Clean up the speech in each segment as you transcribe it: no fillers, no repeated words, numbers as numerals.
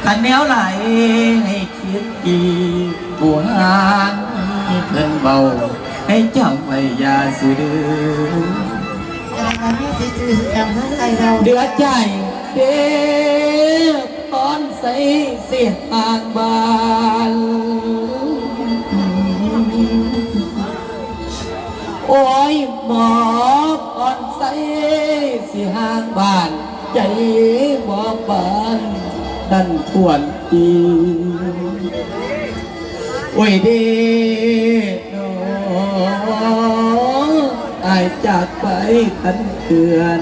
ขันแนวไหลให้คิดอีกบัวหางเพิ่นเบาให้เจ้าไม่ยาสือเดือดใจเด็กตอนใส่เสียงอ่างบานโอ้ยหมอตอนใส่เสียงบานใจบ่ปานดันทวนอีโอ้ยเด็กน้องอายจากไปทันเตือน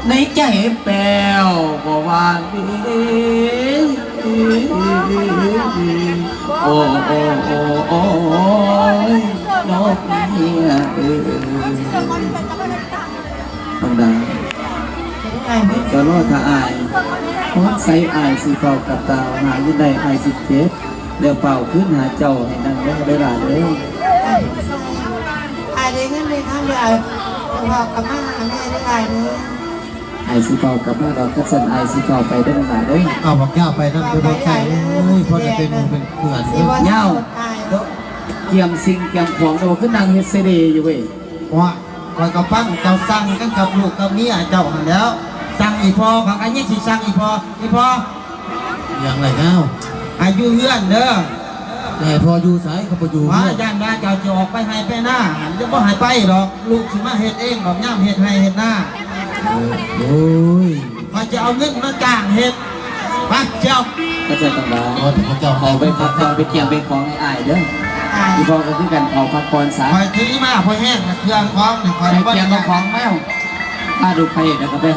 ในใจแป้วบ่วางดีโอ้โอ้โอ้โอ้ยน้องเมียธรรมดาก็รอดถ้าอายเพราะใส่อายสีเฝ้ากับตาหายิ่งใดอายสิเก็บเดี๋ยวเป่าขึ้นหาเจ้าให้นั่งได้หลานเลยอายได้เงินเลยท่านเลยบอกกับแม่แม่ได้อายเลยไอซีเฝ้ากับมาเราคัดสันไอซีเฝ้าไปได้หลานเลยเอาบอกย่าไปนั่งไปบอกใส่เลยเพราะจะเป็นเป็นเพื่อนเงาเกี่ยมสิ่งเกี่ยมของเราขึ้นนางเฮสเซเดอยู่เว้ยว่าคอยกับฟังเจ้าสั่งกันกับลูกกับเมียเจ้าหันแล้วสั่งอีพอของอันนี้สิสั่งอีพออย่างไรเงาอายุเฮือนเด้อแต่พออยู่สายเขาพออยู่ว่าย่านว่าเจ้าจะออกไปให้ไปหน้าหันจะบ่หายไปหรอกลูกสิมาเฮ็ดเองหรอกย่ำเฮ็ดให้เฮ็ดหน้าโอ้ยพอจะเอาเงินมาจ้างเฮ็ดไปเจ้าก็จะต้องมาเอาไปพักผ่อนไปเกี่ยมไปของไอ้เด้อที่พ่อก็คือกันเอาพักผ่อนสายคอยถือมาพอแห้งเครื่องพร้อมคอยเกี่ยมของแมวมาดูใครแล้วก็ไป